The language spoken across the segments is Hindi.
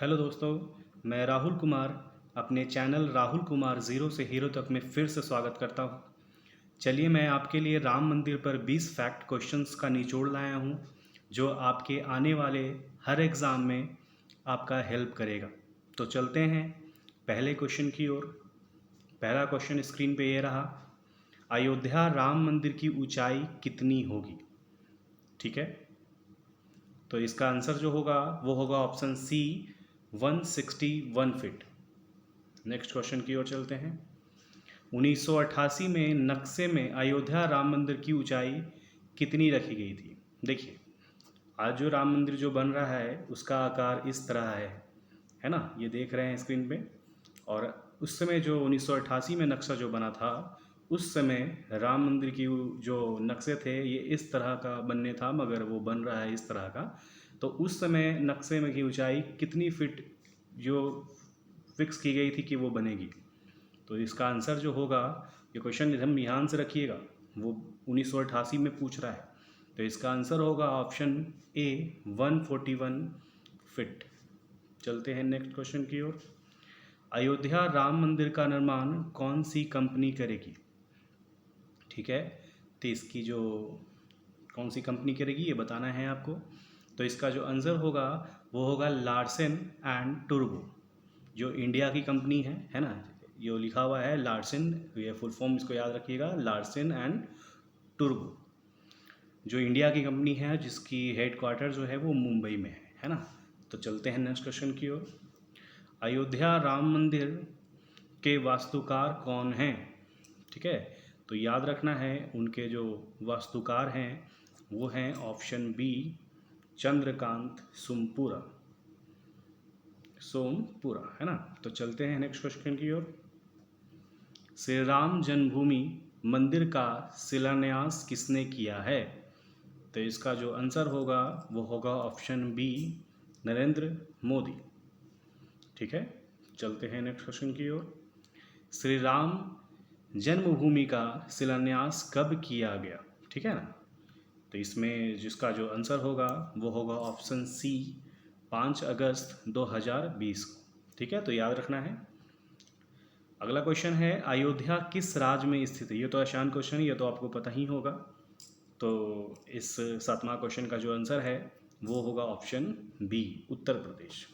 हेलो दोस्तों, मैं राहुल कुमार अपने चैनल राहुल कुमार ज़ीरो से हीरो तक में फिर से स्वागत करता हूँ। चलिए मैं आपके लिए राम मंदिर पर 20 फैक्ट क्वेश्चंस का निचोड़ लाया हूँ जो आपके आने वाले हर एग्ज़ाम में आपका हेल्प करेगा। तो चलते हैं पहले क्वेश्चन की ओर। पहला क्वेश्चन स्क्रीन पे ये रहा, अयोध्या राम मंदिर की ऊंचाई कितनी होगी? ठीक है, तो इसका आंसर जो होगा वो होगा option C 161 feet. Next question की ओर चलते हैं। 1988 में नक्शे में अयोध्या राम मंदिर की ऊंचाई कितनी रखी गई थी? देखिए, आज जो राम मंदिर जो बन रहा है उसका आकार इस तरह है ना, ये देख रहे हैं स्क्रीन पे। और उस समय जो 1988 में नक्शा जो बना था, उस समय राम मंदिर की जो नक्शे थे ये इस तरह का बनने था, मगर वो बन रहा है इस तरह का। तो उस समय नक्शे में की ऊंचाई कितनी फिट जो फिक्स की गई थी कि वो बनेगी? तो इसका आंसर जो होगा, ये क्वेश्चन हम ध्यान से रखिएगा, वो 1988 में पूछ रहा है। तो इसका आंसर होगा ऑप्शन ए 141 फिट। चलते हैं नेक्स्ट क्वेश्चन की ओर। अयोध्या राम मंदिर का निर्माण कौन सी कंपनी करेगी? ठीक है, तो इसकी जो कौन सी कंपनी करेगी ये बताना है आपको। तो इसका जो आंसर होगा वो होगा लार्सन एंड टुर्बो, जो इंडिया की कंपनी है ना। ये लिखा हुआ है लार्सन, ये फुल फॉर्म इसको याद रखिएगा, लार्सन एंड टुर्बो, जो इंडिया की कंपनी है जिसकी हेड क्वार्टर जो है वो मुंबई में है ना। तो चलते हैं नेक्स्ट क्वेश्चन की ओर। अयोध्या राम मंदिर के वास्तुकार कौन हैं? ठीक है, तो याद रखना है उनके जो वास्तुकार हैं वो हैं ऑप्शन बी चंद्रकांत सोमपुरा है ना। तो चलते हैं नेक्स्ट क्वेश्चन की ओर। श्री राम जन्मभूमि मंदिर का शिलान्यास किसने किया है? तो इसका जो आंसर होगा वो होगा ऑप्शन बी नरेंद्र मोदी। ठीक है, चलते हैं नेक्स्ट क्वेश्चन की ओर। श्री राम जन्मभूमि का शिलान्यास कब किया गया? ठीक है ना, तो इसमें जिसका जो आंसर होगा वो होगा ऑप्शन सी 5 अगस्त 2020 को। ठीक है, तो याद रखना है। अगला क्वेश्चन है, अयोध्या किस राज्य में स्थित है? ये तो आसान क्वेश्चन है, ये तो आपको पता ही होगा। तो इस 7वां क्वेश्चन का जो आंसर है वो होगा ऑप्शन बी उत्तर प्रदेश।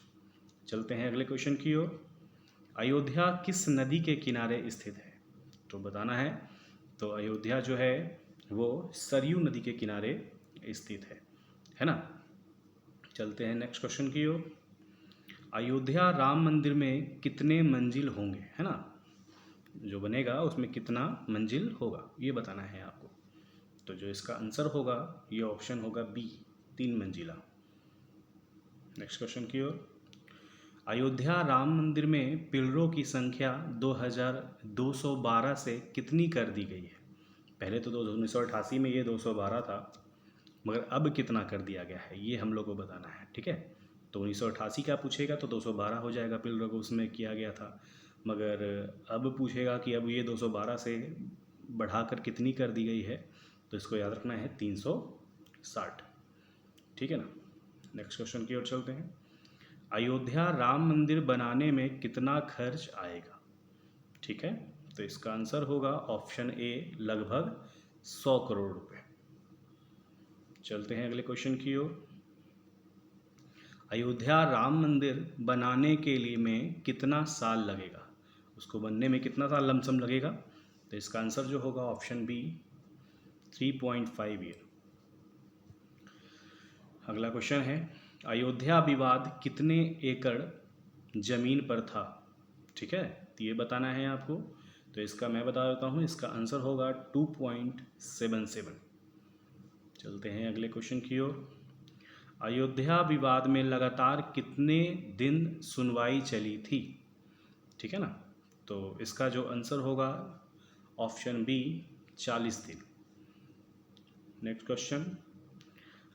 चलते हैं अगले क्वेश्चन की ओर। अयोध्या किस नदी के किनारे स्थित है? तो बताना है। तो अयोध्या जो है वो सरयू नदी के किनारे स्थित है ना। चलते हैं नेक्स्ट क्वेश्चन की ओर। अयोध्या राम मंदिर में कितने मंजिल होंगे, है ना, जो बनेगा उसमें कितना मंजिल होगा ये बताना है आपको। तो जो इसका आंसर होगा ये ऑप्शन होगा बी 3 मंजिला। नेक्स्ट क्वेश्चन की ओर। अयोध्या राम मंदिर में पिलरों की संख्या 2212 से कितनी कर दी गई है? पहले तो 1988 में ये 212 था, मगर अब कितना कर दिया गया है ये हम लोग को बताना है। ठीक है, तो 1988 का पूछेगा तो 212 हो जाएगा, पिलरों को उसमें किया गया था। मगर अब पूछेगा कि अब ये 212 से बढ़ाकर कितनी कर दी गई है, तो इसको याद रखना है 360। ठीक है ना, नेक्स्ट क्वेश्चन की ओर चलते हैं। अयोध्या राम मंदिर बनाने में कितना खर्च आएगा? ठीक है, तो इसका आंसर होगा ऑप्शन ए लगभग 100 करोड़ रुपए। चलते हैं अगले क्वेश्चन की ओर। अयोध्या राम मंदिर बनाने के लिए में कितना साल लगेगा? उसको बनने में कितना साल लमसम लगेगा? तो इसका आंसर जो होगा ऑप्शन बी 3.5 ईयर। अगला क्वेश्चन है, अयोध्या विवाद कितने एकड़ जमीन पर था? ठीक है, तो ये बताना है आपको। तो इसका मैं बता देता हूँ, इसका आंसर होगा 2.77। चलते हैं अगले क्वेश्चन की ओर। अयोध्या विवाद में लगातार कितने दिन सुनवाई चली थी? ठीक है ना, तो इसका जो आंसर होगा ऑप्शन बी 40 दिन। नेक्स्ट क्वेश्चन,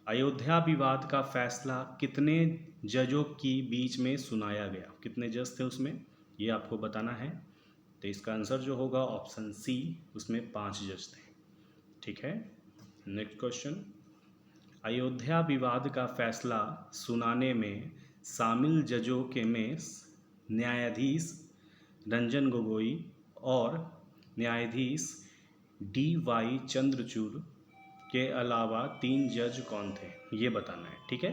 अयोध्या विवाद का फैसला कितने जजों की बीच में सुनाया गया? कितने जज थे उसमें ये आपको बताना है। तो इसका आंसर जो होगा ऑप्शन सी, उसमें 5 जज थे। ठीक है, नेक्स्ट क्वेश्चन, अयोध्या विवाद का फैसला सुनाने में शामिल जजों के में न्यायाधीश रंजन गोगोई और न्यायाधीश D.Y. चंद्रचूड़ के अलावा 3 जज कौन थे, ये बताना है। ठीक है,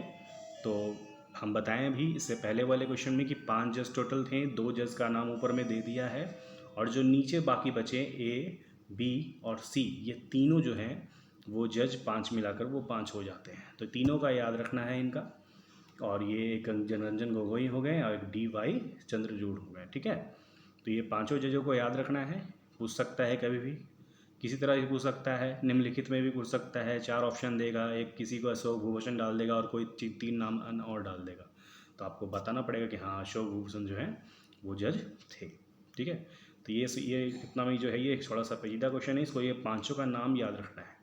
तो हम बताएं अभी इससे पहले वाले क्वेश्चन में कि 5 जज टोटल थे, 2 जज का नाम ऊपर में दे दिया है, और जो नीचे बाकी बचे A, B और C, ये तीनों जो हैं वो जज 5 मिलाकर वो 5 हो जाते हैं। तो तीनों का याद रखना है इनका, और ये एक रंजन गोगोई हो गए और एक D.Y. चंद्रचूड़ हो गए। ठीक है, तो ये पांचों जजों को याद रखना है। पूछ सकता है कभी भी, किसी तरह भी पूछ सकता है, निम्नलिखित में भी पूछ सकता है। 4 ऑप्शन देगा, एक किसी को अशोक भूषण डाल देगा और कोई 3 नाम और डाल देगा, तो आपको बताना पड़ेगा कि हाँ अशोक भूषण जो है वो जज थे। ठीक है, तो ये इतना में जो है ये थोड़ा सा पेचीदा क्वेश्चन है, इसको ये पांचों का नाम याद रखना है।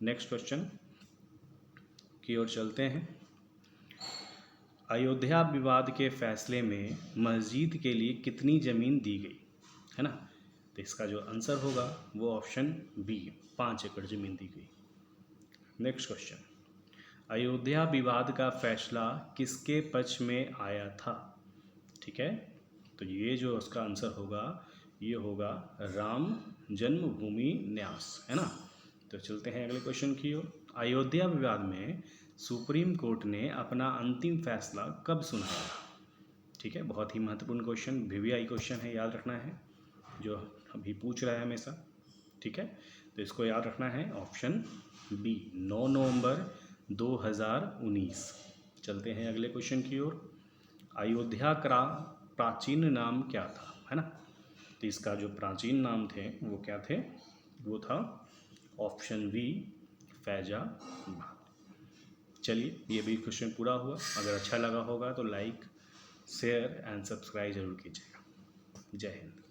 नेक्स्ट क्वेश्चन की ओर चलते हैं। अयोध्या विवाद के फैसले में मस्जिद के लिए कितनी ज़मीन दी गई, है ना? तो इसका जो आंसर होगा वो ऑप्शन बी, 5 एकड़ ज़मीन दी गई। नेक्स्ट क्वेश्चन, अयोध्या विवाद का फैसला किसके पक्ष में आया था? ठीक है, तो ये जो उसका आंसर होगा ये होगा राम जन्मभूमि न्यास, है ना? तो चलते हैं अगले क्वेश्चन की ओर। अयोध्या विवाद में सुप्रीम कोर्ट ने अपना अंतिम फैसला कब सुनाया? ठीक है, बहुत ही महत्वपूर्ण क्वेश्चन, VVI क्वेश्चन है, याद रखना है, जो अभी पूछ रहा है हमेशा। ठीक है, तो इसको याद रखना है, ऑप्शन बी, 9 नवंबर 2019। चलते हैं अगले क्वेश्चन की ओर। अयोध्या का प्राचीन नाम क्या था, है ना? तो इसका जो प्राचीन नाम थे वो क्या थे? वो था ऑप्शन बी, फैजाबाद। चलिए, ये भी क्वेश्चन पूरा हुआ। अगर अच्छा लगा होगा तो लाइक, शेयर एंड सब्सक्राइब जरूर कीजिएगा। जय हिंद।